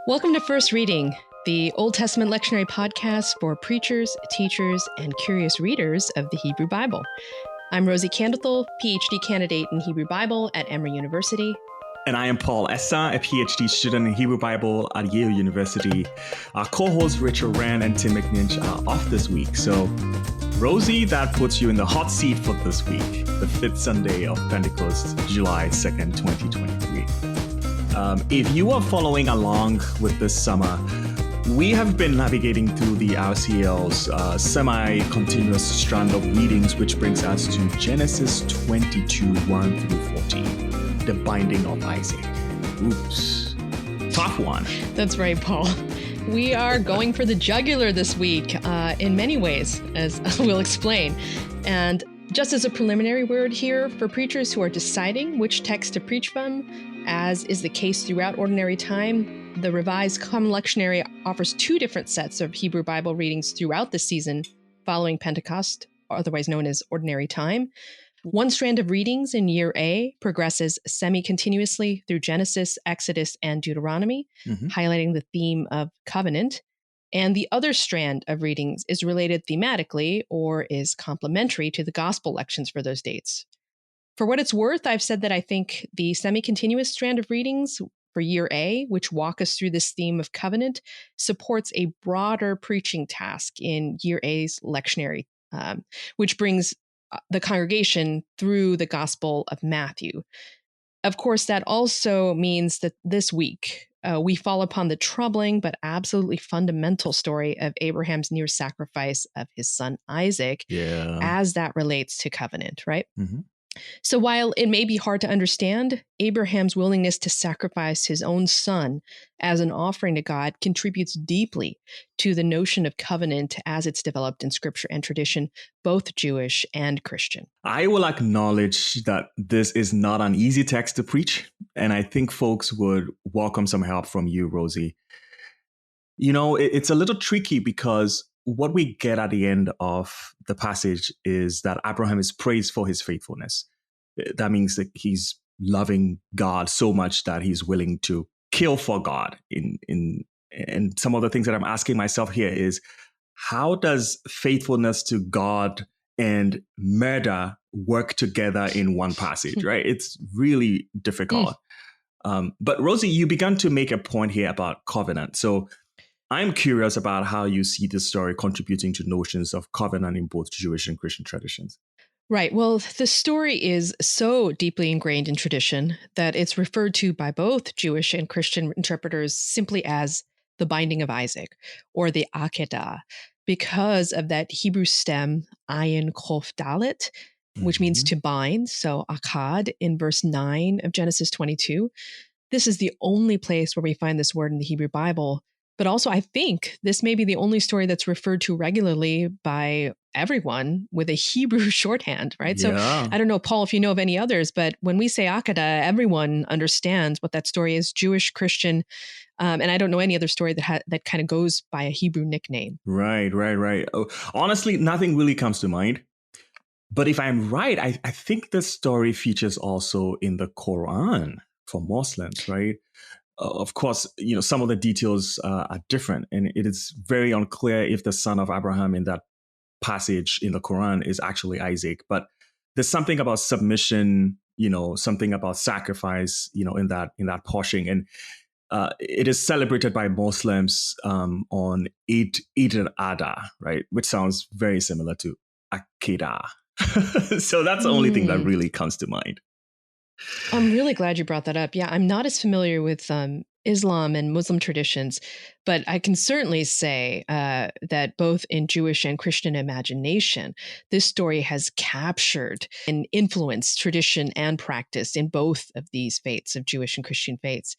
Welcome to First Reading, the Old Testament lectionary podcast for preachers, teachers, and curious readers of the Hebrew Bible. I'm Rosy, PhD candidate in Hebrew Bible at Emory University. And I am Paul Essa, a PhD student in Hebrew Bible at Yale University. Our co-hosts Rachel Wren and Tim McNinch are off this week. So, Rosy, that puts you in the hot seat for this week, the fifth Sunday of Pentecost, July 2nd, 2023. If you are following along with this summer, we have been navigating through the RCL's semi-continuous strand of readings, which brings us to Genesis 22, 1 through 14, the binding of Isaac. Oops. Tough one. That's right, Paul. We are going for the jugular this week in many ways, as we'll explain. And just as a preliminary word here for preachers who are deciding which text to preach from, as is the case throughout Ordinary Time, the Revised Common Lectionary offers two different sets of Hebrew Bible readings throughout the season following Pentecost, otherwise known as Ordinary Time. One strand of readings in Year A progresses semi-continuously through Genesis, Exodus, and Deuteronomy, highlighting the theme of covenant. And the other strand of readings is related thematically or is complementary to the gospel lections for those dates. For what it's worth, I've said that I think the semi-continuous strand of readings for Year A, which walk us through this theme of covenant, supports a broader preaching task in Year A's lectionary, which brings the congregation through the Gospel of Matthew. Of course, that also means that this week, we fall upon the troubling but absolutely fundamental story of Abraham's near sacrifice of his son Isaac, as that relates to covenant, right? So while it may be hard to understand, Abraham's willingness to sacrifice his own son as an offering to God contributes deeply to the notion of covenant as it's developed in scripture and tradition, both Jewish and Christian. I will acknowledge that this is not an easy text to preach, and I think folks would welcome some help from you, Rosy. You know, it's a little tricky because what we get at the end of the passage is that Abraham is praised for his faithfulness. That means that he's loving God so much that he's willing to kill for God. And some of the things that I'm asking myself here is, how does faithfulness to God and murder work together in one passage, right? It's really difficult. But Rosy, you began to make a point here about covenant. So I'm curious about how you see this story contributing to notions of covenant in both Jewish and Christian traditions. Right. Well, the story is so deeply ingrained in tradition that it's referred to by both Jewish and Christian interpreters simply as the binding of Isaac, or the Akedah, because of that Hebrew stem, ayin kof dalet, which means to bind. So akad in verse 9 of Genesis 22. This is the only place where we find this word in the Hebrew Bible. But also, I think this may be the only story that's referred to regularly by everyone with a Hebrew shorthand, right? So I don't know, Paul, if you know of any others, but when we say Akedah, everyone understands what that story is, Jewish, Christian, and I don't know any other story that kind of goes by a Hebrew nickname. Right. Oh, honestly, nothing really comes to mind. But if I'm right, I think this story features also in the Quran for Muslims, right? Of course, you know, some of the details are different, and it is very unclear if the son of Abraham in that passage in the Quran is actually Isaac. But there's something about submission, you know, something about sacrifice, you know, in that portion, and it is celebrated by Muslims on Eid al-Adha, right, which sounds very similar to Akedah. So that's the only thing that really comes to mind. I'm really glad you brought that up. Yeah, I'm not as familiar with Islam and Muslim traditions, but I can certainly say that both in Jewish and Christian imagination, this story has captured and influenced tradition and practice in both of these faiths, of Jewish and Christian faiths.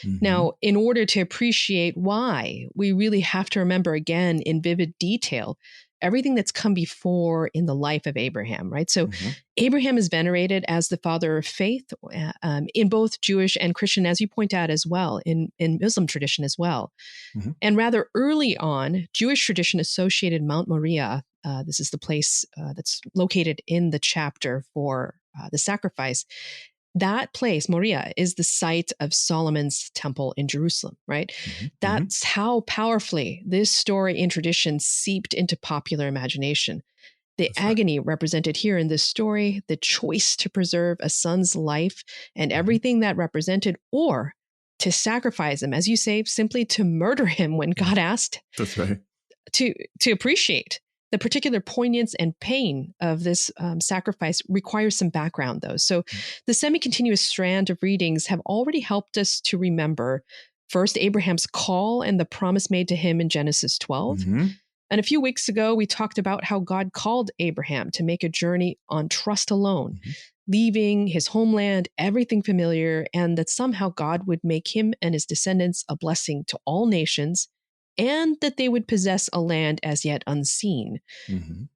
Now, in order to appreciate why, we really have to remember again in vivid detail everything that's come before in the life of Abraham, right? So Abraham is venerated as the father of faith in both Jewish and Christian, as you point out as well, in Muslim tradition as well. And rather early on, Jewish tradition associated Mount Moriah, this is the place that's located in the chapter for the sacrifice, That place, Moriah, is the site of Solomon's temple in Jerusalem, right? That's how powerfully this story and tradition seeped into popular imagination. The That's right. agony represented here in this story, the choice to preserve a son's life and everything that represented, or to sacrifice him, as you say, simply to murder him when God asked. That's right. To appreciate the particular poignance and pain of this sacrifice requires some background, though. So the semi-continuous strand of readings have already helped us to remember first Abraham's call and the promise made to him in Genesis 12. And a few weeks ago, we talked about how God called Abraham to make a journey on trust alone, leaving his homeland, everything familiar, and that somehow God would make him and his descendants a blessing to all nations, and that they would possess a land as yet unseen.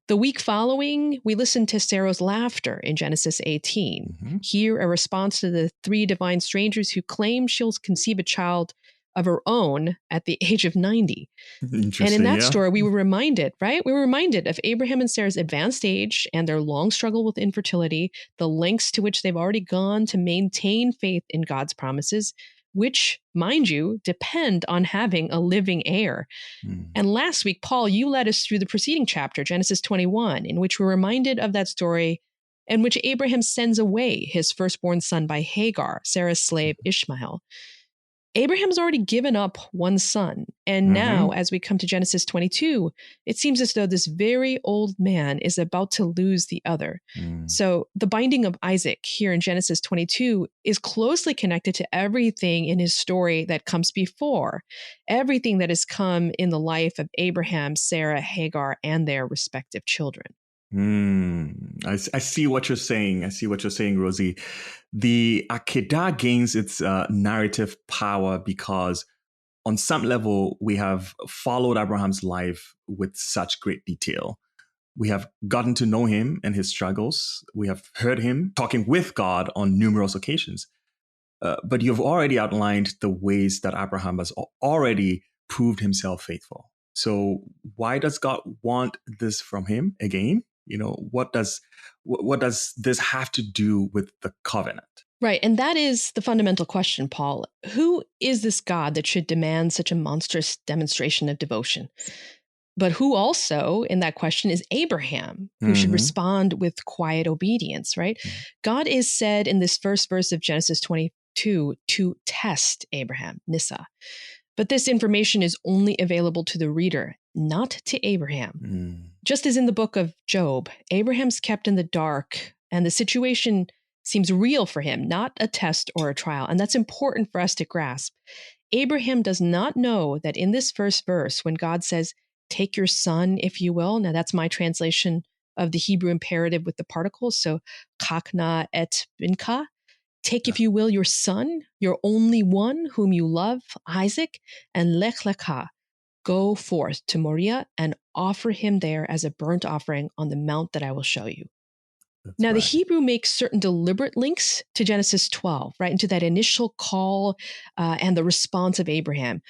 The week following, we listened to Sarah's laughter in Genesis 18. Here, a response to the three divine strangers who claim she'll conceive a child of her own at the age of 90. And in that story, we were reminded, right? We were reminded of Abraham and Sarah's advanced age and their long struggle with infertility, the lengths to which they've already gone to maintain faith in God's promises, which, mind you, depend on having a living heir. And last week, Paul, you led us through the preceding chapter, Genesis 21, in which we're reminded of that story in which Abraham sends away his firstborn son by Hagar, Sarah's slave Ishmael. Abraham's already given up one son. And now, as we come to Genesis 22, it seems as though this very old man is about to lose the other. So the binding of Isaac here in Genesis 22 is closely connected to everything in his story that comes before, everything that has come in the life of Abraham, Sarah, Hagar, and their respective children. I see what you're saying. I see what you're saying, Rosy. The Akedah gains its narrative power because on some level, we have followed Abraham's life with such great detail. We have gotten to know him and his struggles. We have heard him talking with God on numerous occasions. But you've already outlined the ways that Abraham has already proved himself faithful. So why does God want this from him again? You know, what does this have to do with the covenant? Right. And that is the fundamental question, Paul. Who is this God that should demand such a monstrous demonstration of devotion? But who also, in that question, is Abraham, who should respond with quiet obedience, right? God is said in this first verse of Genesis 22 to test Abraham, Nissa. But this information is only available to the reader, not to Abraham. Just as in the book of Job, Abraham's kept in the dark, and the situation seems real for him, not a test or a trial. And that's important for us to grasp. Abraham does not know that in this first verse, when God says, take your son, if you will. Now, that's my translation of the Hebrew imperative with the particles. So, kakna et binka. Take, if you will, your son, your only one whom you love, Isaac, and lech lecha. Go forth to Moriah and offer him there as a burnt offering on the mount that I will show you. That's now, right. The Hebrew makes certain deliberate links to Genesis 12, right, into that initial call and the response of Abraham.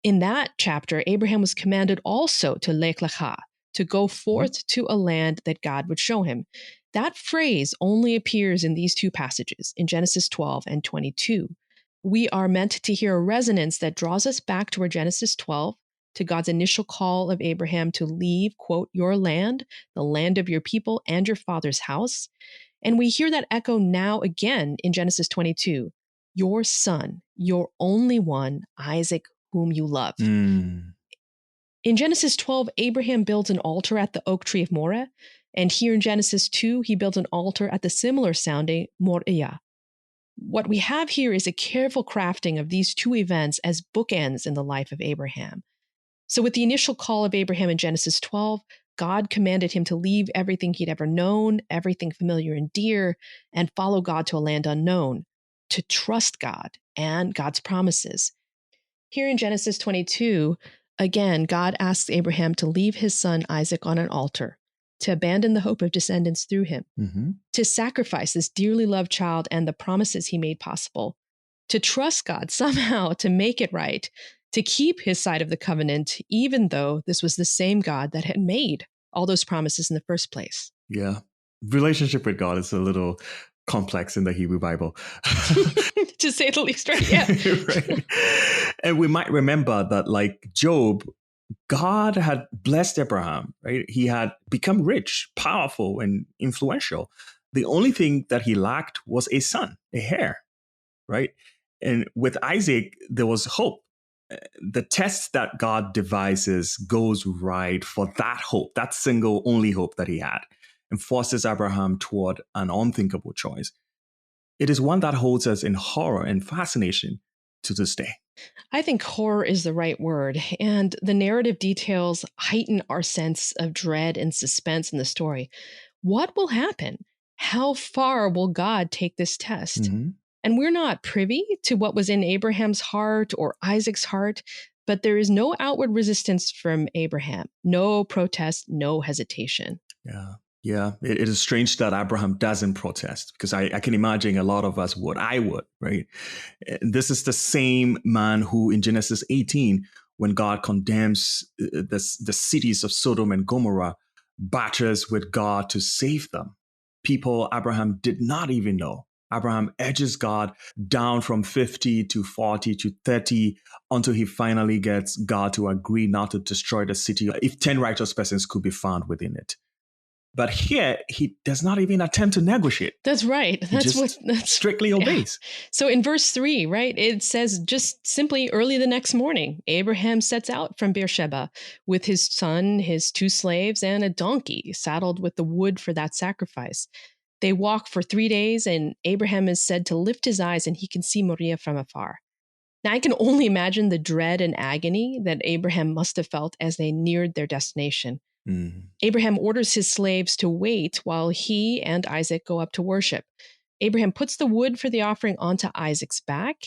In that chapter, Abraham was commanded also to lech lecha, to go forth to a land that God would show him. That phrase only appears in these two passages, in Genesis 12 and 22. We are meant to hear a resonance that draws us back to Genesis 12, to God's initial call of Abraham to leave, quote, your land, the land of your people, and your father's house. And we hear that echo now again in Genesis 22. Your son, your only one, Isaac, whom you love. In Genesis 12, Abraham builds an altar at the oak tree of Moreh. And here in Genesis 2, he builds an altar at the similar sounding Moriah. What we have here is a careful crafting of these two events as bookends in the life of Abraham. So with the initial call of Abraham in Genesis 12, God commanded him to leave everything he'd ever known, everything familiar and dear, and follow God to a land unknown, to trust God and God's promises. Here in Genesis 22, again, God asks Abraham to leave his son Isaac on an altar, to abandon the hope of descendants through him, to sacrifice this dearly loved child and the promises he made possible, to trust God somehow to make it right, to keep his side of the covenant, even though this was the same God that had made all those promises in the first place. Yeah. Relationship with God is a little complex in the Hebrew Bible. To say the least, right? Yeah. Right. And we might remember that, like Job, God had blessed Abraham, right? He had become rich, powerful, and influential. The only thing that he lacked was a son, a heir, right? And with Isaac, there was hope. The test that God devises goes right for that hope, that single only hope that he had, and forces Abraham toward an unthinkable choice. It is one that holds us in horror and fascination to this day. I think horror is the right word, and the narrative details heighten our sense of dread and suspense in the story. What will happen? How far will God take this test? Mm-hmm. And we're not privy to what was in Abraham's heart or Isaac's heart, but there is no outward resistance from Abraham, no protest, no hesitation. Yeah. Yeah. It is strange that Abraham doesn't protest, because I can imagine a lot of us would. I would, right? This is the same man who in Genesis 18, when God condemns the cities of Sodom and Gomorrah, batters with God to save them. People Abraham did not even know. Abraham edges God down from 50 to 40 to 30 until he finally gets God to agree not to destroy the city if 10 righteous persons could be found within it. But here, he does not even attempt to negotiate. That's right. That's strictly obeys. Yeah. So in verse 3, right, it says just simply early the next morning, Abraham sets out from Beersheba with his son, his 2 slaves, and a donkey saddled with the wood for that sacrifice. They walk for 3 days, and Abraham is said to lift his eyes and he can see Moriah from afar. Now, I can only imagine the dread and agony that Abraham must have felt as they neared their destination. Mm. Abraham orders his slaves to wait while he and Isaac go up to worship. Abraham puts the wood for the offering onto Isaac's back,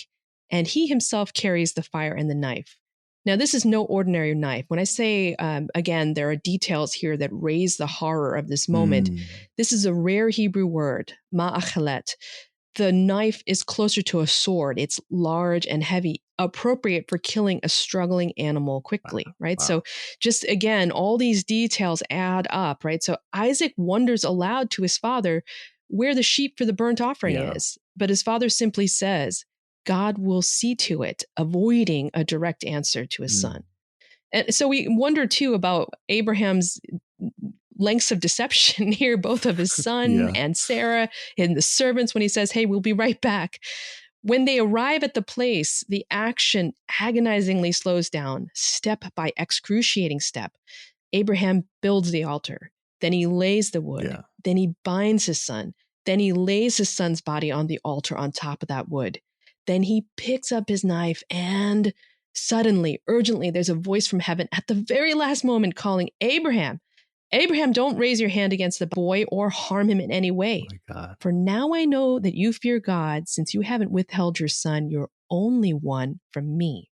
and he himself carries the fire and the knife. Now, this is no ordinary knife. When I say, again, there are details here that raise the horror of this moment. This is a rare Hebrew word, ma'achelet. The knife is closer to a sword. It's large and heavy, appropriate for killing a struggling animal quickly, right? Wow. So just again, all these details add up, right? So Isaac wonders aloud to his father where the sheep for the burnt offering is. But his father simply says, God will see to it, avoiding a direct answer to his son. And so we wonder too about Abraham's lengths of deception here, both of his son and Sarah and the servants when he says, hey, we'll be right back. When they arrive at the place, the action agonizingly slows down, step by excruciating step. Abraham builds the altar. Then he lays the wood. Yeah. Then he binds his son. Then he lays his son's body on the altar on top of that wood. Then he picks up his knife and suddenly, urgently, there's a voice from heaven at the very last moment calling, Abraham, Abraham, don't raise your hand against the boy or harm him in any way. Oh my God. For now I know that you fear God, since you haven't withheld your son, your only one, from me.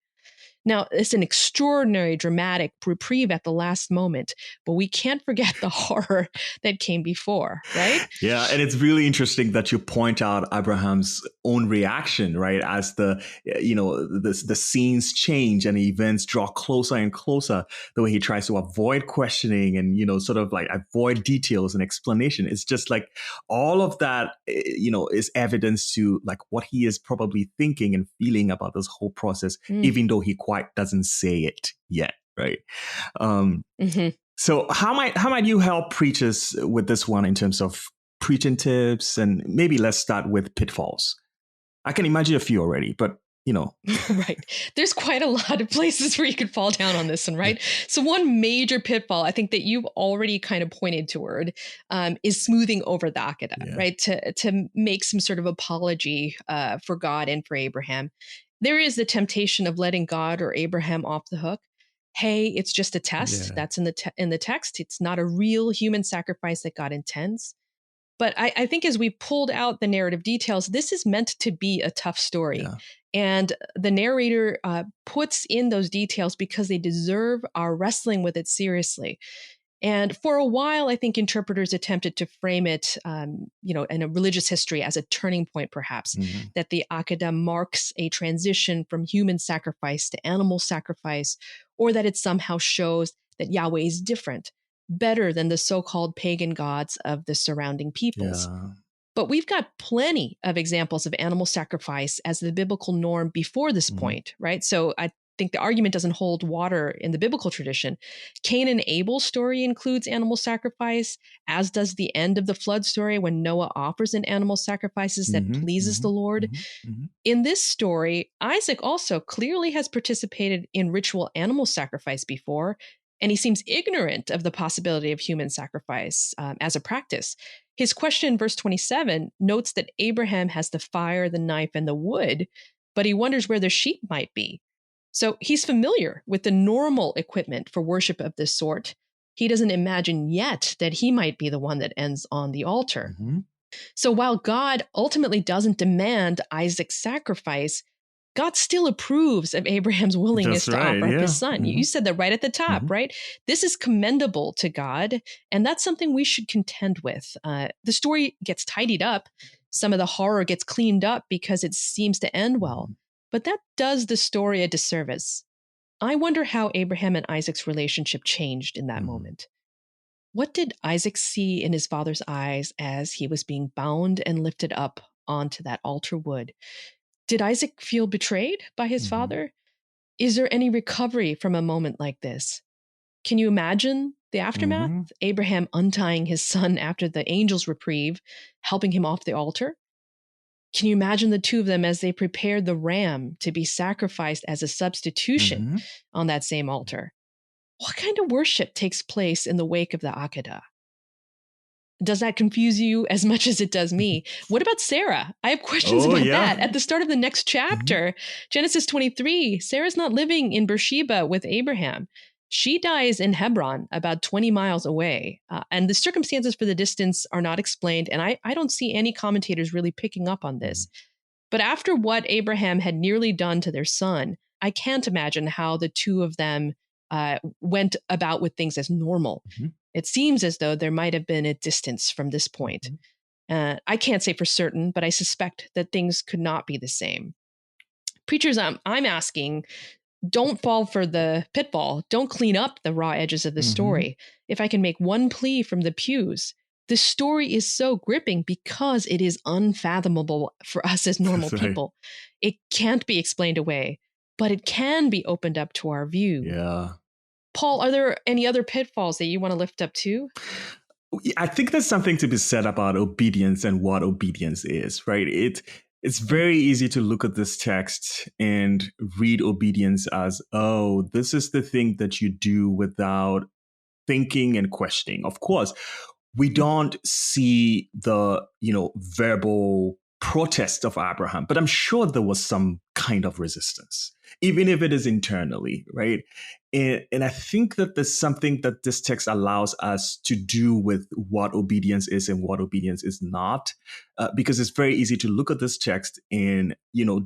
Now, it's an extraordinary, dramatic reprieve at the last moment, but we can't forget the horror that came before, right? Yeah, and it's really interesting that you point out Abraham's own reaction, right? As the scenes change and the events draw closer and closer, the way he tries to avoid questioning and, sort of like avoid details and explanation. It's just like all of that, is evidence to like what he is probably thinking and feeling about this whole process, even though he quite doesn't say it yet, right? So how might you help preachers with this one in terms of preaching tips? And maybe let's start with pitfalls. I can imagine a few already, but Right. There's quite a lot of places where you could fall down on this one, right? So one major pitfall, I think that you've already kind of pointed toward, is smoothing over the Akedah, right? To make some sort of apology for God and for Abraham. There is the temptation of letting God or Abraham off the hook. Hey, it's just a test. That's in the text. It's not a real human sacrifice that God intends. But I think as we pulled out the narrative details, this is meant to be a tough story. Yeah. And the narrator puts in those details because they deserve our wrestling with it seriously. And for a while, I think interpreters attempted to frame it, in a religious history as a turning point, perhaps, that the Akedah marks a transition from human sacrifice to animal sacrifice, or that it somehow shows that Yahweh is different, better than the so-called pagan gods of the surrounding peoples. Yeah. But we've got plenty of examples of animal sacrifice as the biblical norm before this Mm-hmm. point, right? So I think the argument doesn't hold water in the biblical tradition. Cain and Abel's story includes animal sacrifice, as does the end of the flood story when Noah offers an animal sacrifices that Mm-hmm. pleases the Lord. Mm-hmm. In this story, Isaac also clearly has participated in ritual animal sacrifice before, and he seems ignorant of the possibility of human sacrifice as a practice. His question in verse 27 notes that Abraham has the fire, the knife, and the wood, but he wonders where the sheep might be. So he's familiar with the normal equipment for worship of this sort. He doesn't imagine yet that he might be the one that ends on the altar. Mm-hmm. So while God ultimately doesn't demand Isaac's sacrifice, God still approves of Abraham's willingness That's to right. offer up his Yeah. son. Mm-hmm. You said that right at the top, Mm-hmm. right? This is commendable to God, and that's something we should contend with. The story gets tidied up. Some of the horror gets cleaned up because it seems to end well, but that does the story a disservice. I wonder how Abraham and Isaac's relationship changed in that Mm-hmm. moment. What did Isaac see in his father's eyes as he was being bound and lifted up onto that altar wood? Did Isaac feel betrayed by his Mm-hmm. father? Is there any recovery from a moment like this? Can you imagine the aftermath? Mm-hmm. Abraham untying his son after the angel's reprieve, helping him off the altar? Can you imagine the two of them as they prepared the ram to be sacrificed as a substitution Mm-hmm. on that same altar? What kind of worship takes place in the wake of the Akedah? Does that confuse you as much as it does me? What about Sarah? I have questions Oh, about yeah. that. At the start of the next Mm-hmm. chapter, Genesis 23, Sarah's not living in Beersheba with Abraham. She dies in Hebron, about 20 miles away. And the circumstances for the distance are not explained. And I don't see any commentators really picking up on this. But after what Abraham had nearly done to their son, I can't imagine how the two of them went about with things as normal. Mm-hmm. It seems as though there might have been a distance from this point. I can't say for certain, but I suspect that things could not be the same. Preachers, I'm asking, don't fall for the pitfall. Don't clean up the raw edges of the Mm-hmm. story. If I can make one plea from the pews, the story is so gripping because it is unfathomable for us as normal That's right. people. It can't be explained away, but it can be opened up to our view. Yeah. Paul, are there any other pitfalls that you want to lift up too? I think there's something to be said about obedience and what obedience is, right? It's very easy to look at this text and read obedience as, oh, this is the thing that you do without thinking and questioning. Of course, we don't see the, verbal protest of Abraham, but I'm sure there was some kind of resistance, even if it is internally, right? And I think that there's something that this text allows us to do with what obedience is and what obedience is not, because it's very easy to look at this text and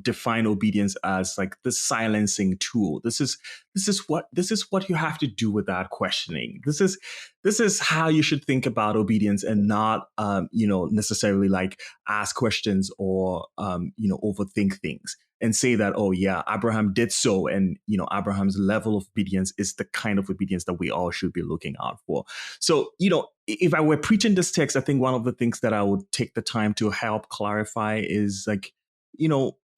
define obedience as like the silencing tool. This is what you have to do without questioning. This is how you should think about obedience, and not necessarily like ask questions or overthink things and say that, oh yeah, Abraham did so, and Abraham's level of obedience is the kind of obedience that we all should be looking out for. So if I were preaching this text, I think one of the things that I would take the time to help clarify is like,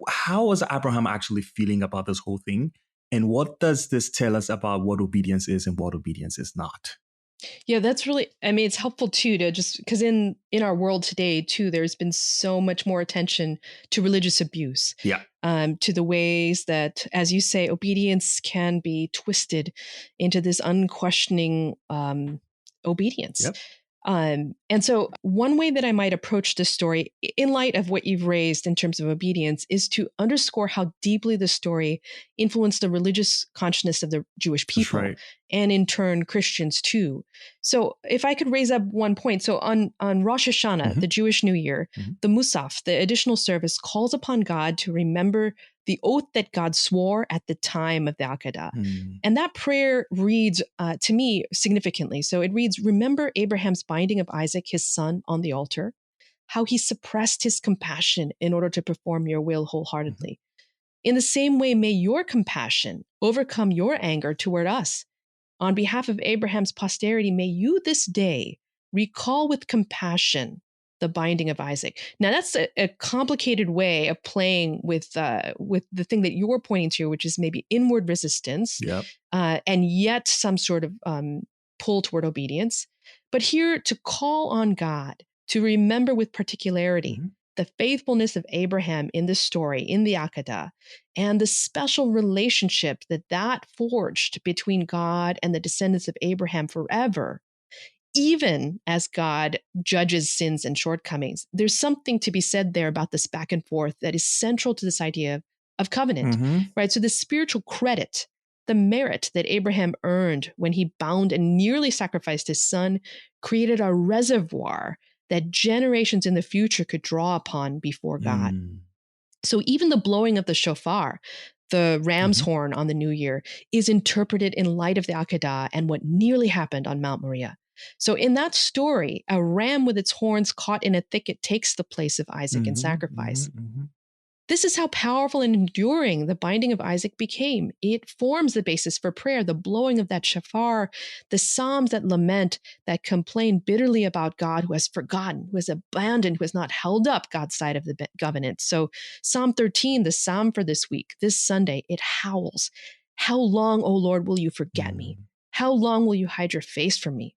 how was Abraham actually feeling about this whole thing, and what does this tell us about what obedience is and what obedience is not? Yeah, that's really, I mean, it's helpful too to just, because in our world today too, there's been so much more attention to religious abuse, Yeah. to the ways that, as you say, obedience can be twisted into this unquestioning obedience. Yep. And so one way that I might approach this story in light of what you've raised in terms of obedience is to underscore how deeply the story influenced the religious consciousness of the Jewish people, right. and in turn Christians too. So if I could raise up one point, so on Rosh Hashanah, the Jewish New Year, the Musaf, the additional service, calls upon God to remember the oath that God swore at the time of the Akedah. And that prayer reads, to me, significantly. So it reads, remember Abraham's binding of Isaac, his son, on the altar, how he suppressed his compassion in order to perform your will wholeheartedly. In the same way, may your compassion overcome your anger toward us. On behalf of Abraham's posterity, may you this day recall with compassion the binding of Isaac. Now that's a complicated way of playing with the thing that you're pointing to, which is maybe inward resistance, Yep. and yet some sort of pull toward obedience. But here to call on God to remember with particularity the faithfulness of Abraham in this story, in the Akedah, and the special relationship that forged between God and the descendants of Abraham forever, even as God judges sins and shortcomings. There's something to be said there about this back and forth that is central to this idea of covenant, right? So the spiritual credit, the merit that Abraham earned when he bound and nearly sacrificed his son, created a reservoir that generations in the future could draw upon before God. So even the blowing of the shofar, the ram's horn on the new year, is interpreted in light of the Akedah and what nearly happened on Mount Moriah. So in that story, a ram with its horns caught in a thicket takes the place of Isaac in sacrifice. This is how powerful and enduring the binding of Isaac became. It forms the basis for prayer, the blowing of that shofar, the psalms that lament, that complain bitterly about God who has forgotten, who has abandoned, who has not held up God's side of the covenant. So Psalm 13, the psalm for this week, this Sunday, it howls, "How long, O Lord, will you forget me? How long will you hide your face from me?"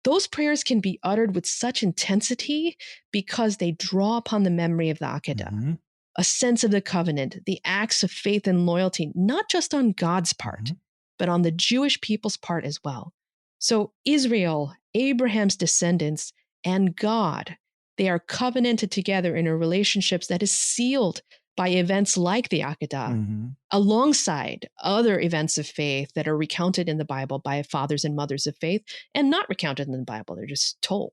Those prayers can be uttered with such intensity because they draw upon the memory of the Akedah, a sense of the covenant, the acts of faith and loyalty, not just on God's part, but on the Jewish people's part as well. So Israel, Abraham's descendants, and God, they are covenanted together in a relationship that is sealed by events like the Akedah, alongside other events of faith that are recounted in the Bible by fathers and mothers of faith, and not recounted in the Bible. They're just told.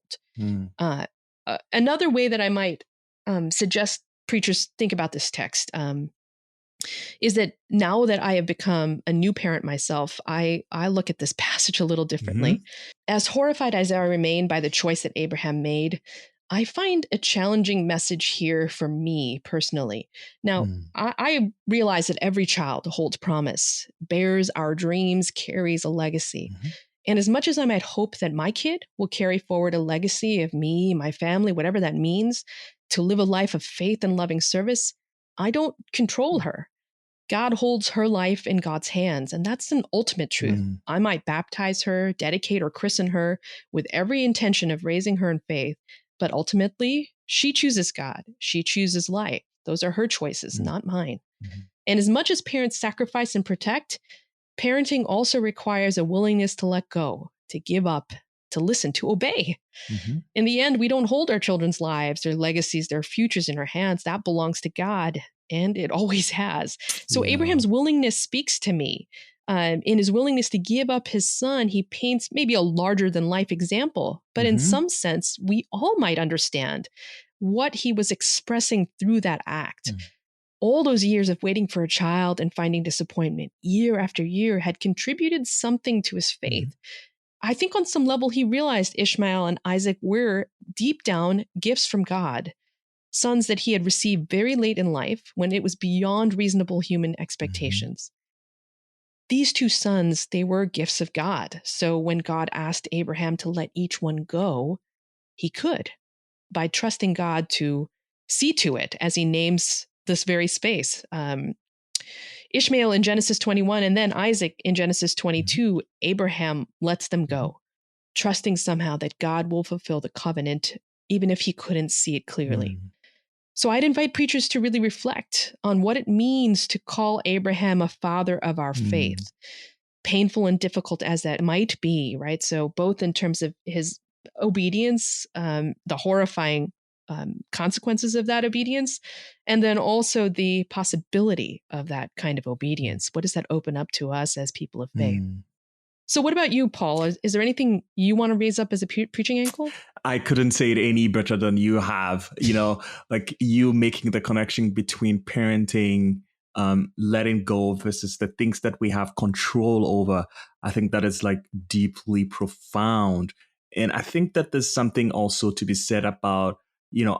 Another way that I might suggest preachers think about this text is that now that I have become a new parent myself, I look at this passage a little differently. As horrified as I remain by the choice that Abraham made, I find a challenging message here for me personally. Now, I realize that every child holds promise, bears our dreams, carries a legacy. And as much as I might hope that my kid will carry forward a legacy of me, my family, whatever that means, to live a life of faith and loving service, I don't control her. God holds her life in God's hands, and that's an ultimate truth. I might baptize her, dedicate or christen her with every intention of raising her in faith, but ultimately, she chooses God. She chooses life. Those are her choices, not mine. And as much as parents sacrifice and protect, parenting also requires a willingness to let go, to give up, to listen, to obey. In the end, we don't hold our children's lives, their legacies, their futures in our hands. That belongs to God, and it always has. So Abraham's willingness speaks to me. In his willingness to give up his son, he paints maybe a larger than life example, but in some sense, we all might understand what he was expressing through that act. All those years of waiting for a child and finding disappointment year after year had contributed something to his faith. I think on some level, he realized Ishmael and Isaac were deep down gifts from God, sons that he had received very late in life when it was beyond reasonable human expectations. These two sons, they were gifts of God. So when God asked Abraham to let each one go, he could, by trusting God to see to it, as he names this very space. Ishmael in Genesis 21, and then Isaac in Genesis 22, Abraham lets them go, trusting somehow that God will fulfill the covenant, even if he couldn't see it clearly. So I'd invite preachers to really reflect on what it means to call Abraham a father of our faith, painful and difficult as that might be, right? So both in terms of his obedience, the horrifying consequences of that obedience, and then also the possibility of that kind of obedience. What does that open up to us as people of faith? So what about you, Paul? Is there anything you want to raise up as a preaching angle? I couldn't say it any better than you have, like you making the connection between parenting, letting go versus the things that we have control over. I think that is like deeply profound. And I think that there's something also to be said about,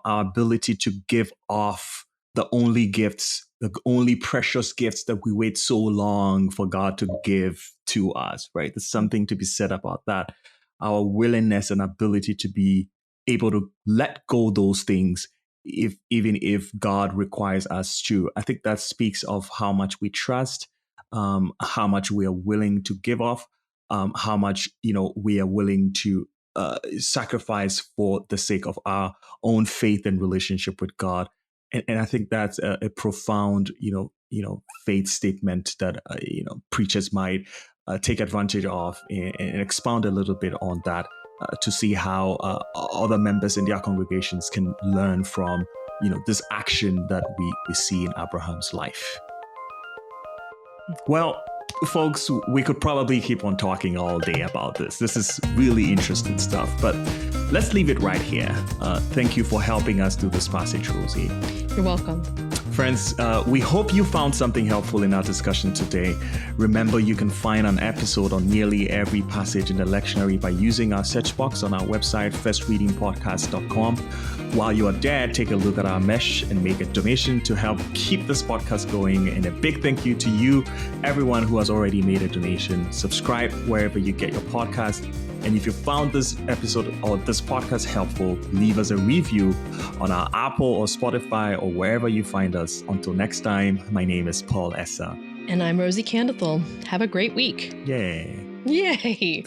our ability to give off the only gifts, the only precious gifts that we wait so long for God to give to us, right? There's something to be said about that. Our willingness and ability to be able to let go those things even if God requires us to. I think that speaks of how much we trust, how much we are willing to give off, how much we are willing to sacrifice for the sake of our own faith and relationship with God. And I think that's a profound, faith statement that preachers might take advantage of and expound a little bit on that to see how other members in their congregations can learn from this action that we see in Abraham's life. Well, folks, we could probably keep on talking all day about this. This is really interesting stuff, but let's leave it right here. Thank you for helping us through this passage, Rosy. You're welcome. Friends, we hope you found something helpful in our discussion today. Remember, you can find an episode on nearly every passage in the lectionary by using our search box on our website, firstreadingpodcast.com. While you are there, take a look at our mesh and make a donation to help keep this podcast going. And a big thank you to you, everyone who has already made a donation. Subscribe wherever you get your podcast. And if you found this episode or this podcast helpful, leave us a review on our Apple or Spotify or wherever you find us. Until next time, my name is Paul Essa. And I'm Rosy Candithel. Have a great week. Yay. Yay.